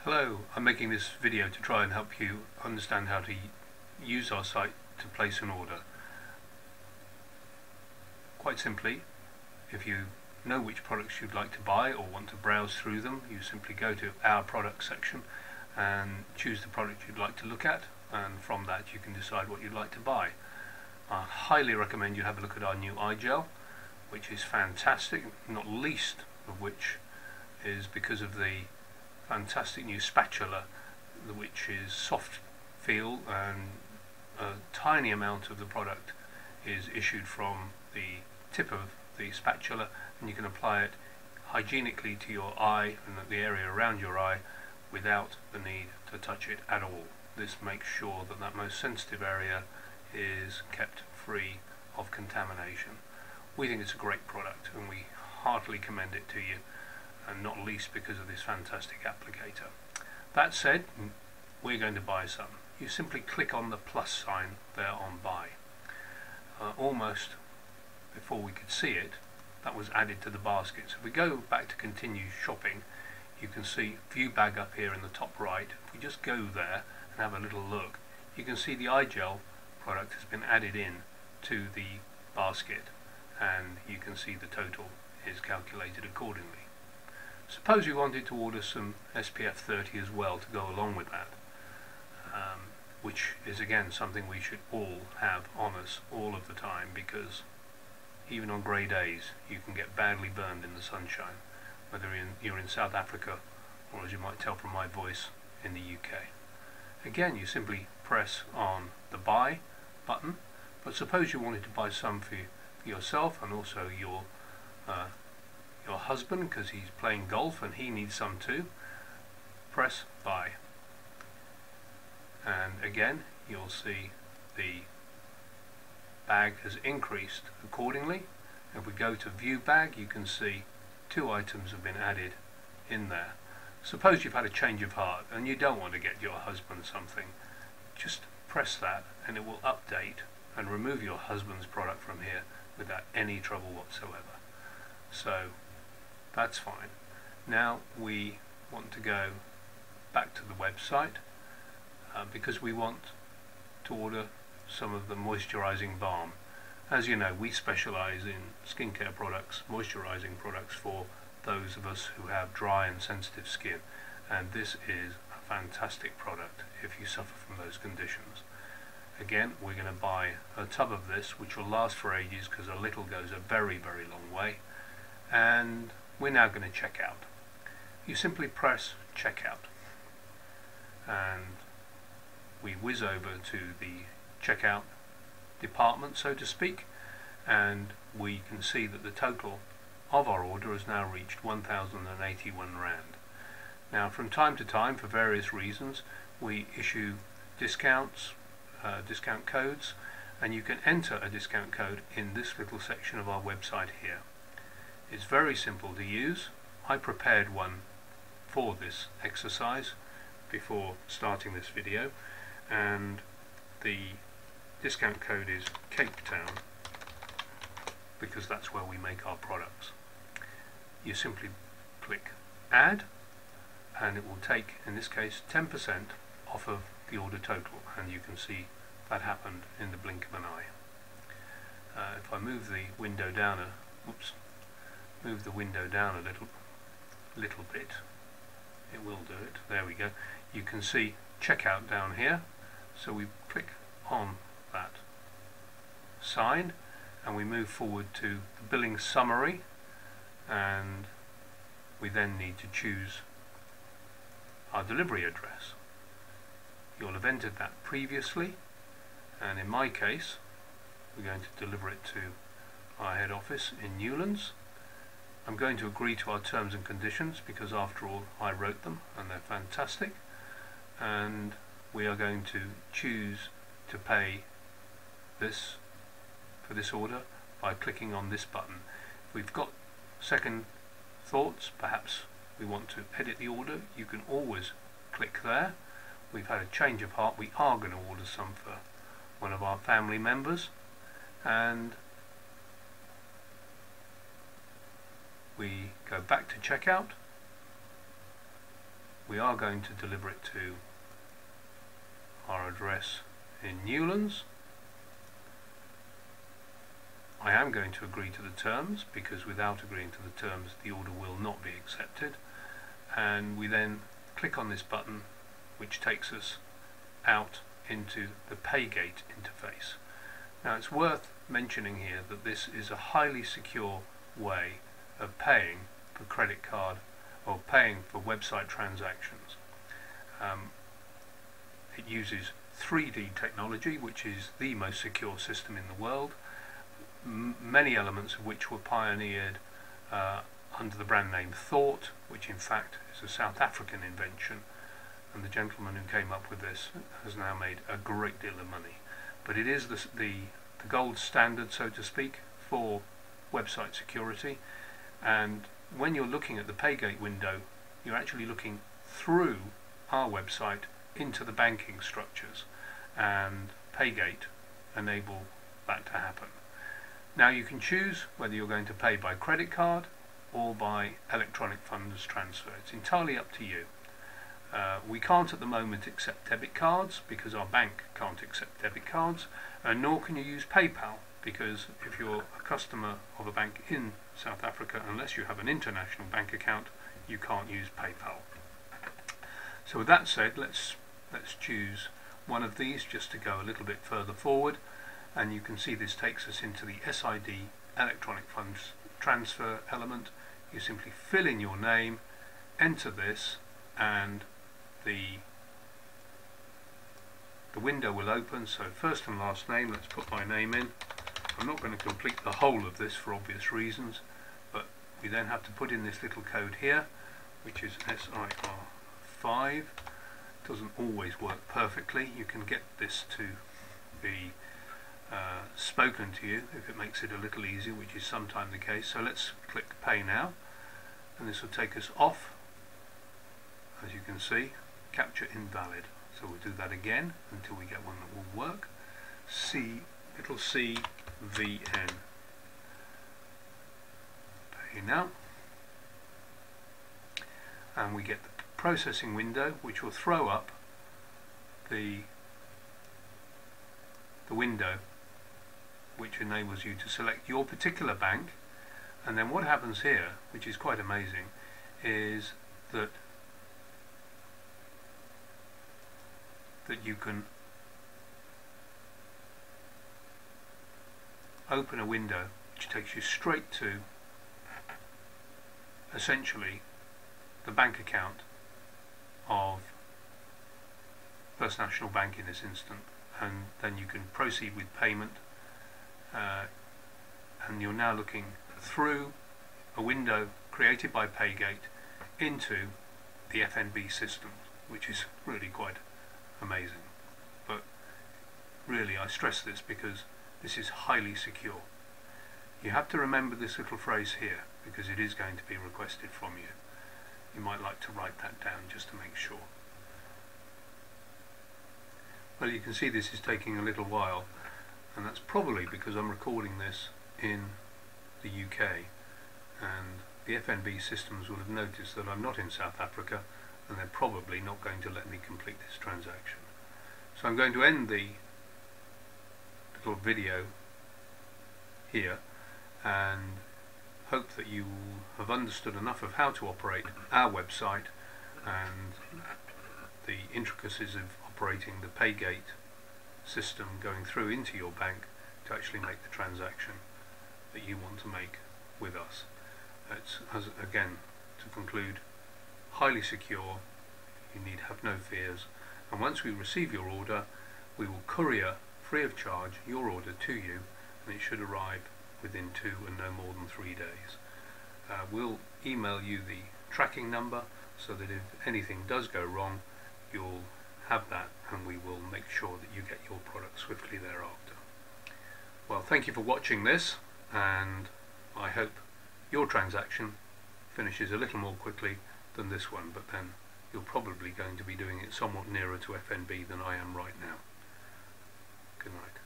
Hello, I'm making this video to try and help you understand how to use our site to place an order. Quite simply, if you know which products you'd like to buy or want to browse through them, you simply go to our products section and choose the product you'd like to look at, and from that you can decide what you'd like to buy. I highly recommend you have a look at our new eye gel, which is fantastic, not least of which is because of the fantastic new spatula, which is soft feel, and a tiny amount of the product is issued from the tip of the spatula, and you can apply it hygienically to your eye and the area around your eye without the need to touch it at all. This makes sure that that most sensitive area is kept free of contamination. We think it's a great product and we heartily commend it to you, and not least because of this fantastic applicator. That said, we're going to buy some. You simply click on the plus sign there on buy. Almost before we could see it, that was added to the basket. So if we go back to continue shopping, you can see view bag up here in the top right. If we just go there and have a little look, you can see the eye gel product has been added in to the basket, and you can see the total is calculated accordingly. Suppose you wanted to order some SPF 30 as well to go along with that, which is again something we should all have on us all of the time, because even on grey days you can get badly burned in the sunshine, whether you're in South Africa or, as you might tell from my voice, in the UK. Again, you simply press on the buy button, but suppose you wanted to buy some for yourself and also your husband, because he's playing golf and he needs some too. Press buy, and again you'll see the bag has increased accordingly. If we go to view bag, you can see 2 items have been added in there. Suppose you've had a change of heart and you don't want to get your husband something, just press that and it will update and remove your husband's product from here without any trouble whatsoever. So that's fine. Now we want to go back to the website because we want to order some of the moisturizing balm. As you know, we specialize in skincare products, moisturizing products for those of us who have dry and sensitive skin, and this is a fantastic product if you suffer from those conditions. Again, we're going to buy a tub of this, which will last for ages because a little goes a very, very long way. And we're now going to check out. You simply press checkout and we whiz over to the checkout department, so to speak, and we can see that the total of our order has now reached 1,081 Rand. Now, from time to time, for various reasons, we issue discounts, discount codes, and you can enter a discount code in this little section of our website here. It's very simple to use. I prepared one for this exercise before starting this video, and the discount code is Cape Town because that's where we make our products. You simply click add and it will take, in this case, 10% off of the order total, and you can see that happened in the blink of an eye. If I move the window down move the window down a little bit, it will do it. There we go. You can see checkout down here, so we click on that sign and we move forward to the billing summary, and we then need to choose our delivery address. You'll have entered that previously, and in my case we're going to deliver it to our head office in Newlands. I'm going to agree to our terms and conditions because after all I wrote them and they're fantastic, and we are going to choose to pay this for this order by clicking on this button. If we've got second thoughts, perhaps we want to edit the order, you can always click there. We've had a change of heart, we are going to order some for one of our family members, and we go back to checkout we are going to deliver it to our address in Newlands. I am going to agree to the terms, because without agreeing to the terms the order will not be accepted, and we then click on this button which takes us out into the Paygate interface. Now it's worth mentioning here that this is a highly secure way of paying for credit card or paying for website transactions. It uses 3D technology, which is the most secure system in the world, many elements of which were pioneered under the brand name Thought, which in fact is a South African invention, and the gentleman who came up with this has now made a great deal of money. But it is the gold standard, so to speak, for website security, and when you're looking at the Paygate window, you're actually looking through our website into the banking structures, and Paygate enable that to happen. Now you can choose whether you're going to pay by credit card or by electronic funds transfer. It's entirely up to you. We can't at the moment accept debit cards because our bank can't accept debit cards, and nor can you use PayPal, because if you're a customer of a bank in South Africa, unless you have an international bank account, you can't use PayPal. So with that said, let's choose one of these just to go a little bit further forward, and you can see this takes us into the SID electronic funds transfer element. You simply fill in your name, enter this, and the window will open. So first and last name, let's put my name in. I'm not going to complete the whole of this for obvious reasons, but we then have to put in this little code here, which is SIR5. Doesn't always work perfectly. You can get this to be spoken to you if it makes it a little easier, which is sometimes the case. So let's click Pay Now, and this will take us off. As you can see, capture invalid. So we'll do that again until we get one that will work. It'll CVN. Pay Now, and we get the processing window, which will throw up the window which enables you to select your particular bank. And then what happens here, which is quite amazing, is that you can open a window which takes you straight to essentially the bank account of First National Bank in this instant, and then you can proceed with payment, and you're now looking through a window created by Paygate into the FNB system, which is really quite amazing. But really, I stress this because this is highly secure. You have to remember this little phrase here, because it is going to be requested from you. You might like to write that down just to make sure. Well, you can see this is taking a little while, and that's probably because I'm recording this in the UK, and the FNB systems will have noticed that I'm not in South Africa, and they're probably not going to let me complete this transaction. So I'm going to end the little video here, and hope that you have understood enough of how to operate our website and the intricacies of operating the Paygate system going through into your bank to actually make the transaction that you want to make with us. It's, again, to conclude, highly secure. You need have no fears, and once we receive your order, we will courier free of charge your order to you, and it should arrive within 2 and no more than 3 days. We'll email you the tracking number so that if anything does go wrong, you'll have that, and we will make sure that you get your product swiftly thereafter. Well, thank you for watching this, and I hope your transaction finishes a little more quickly than this one, but then you're probably going to be doing it somewhat nearer to FNB than I am right now. Good night.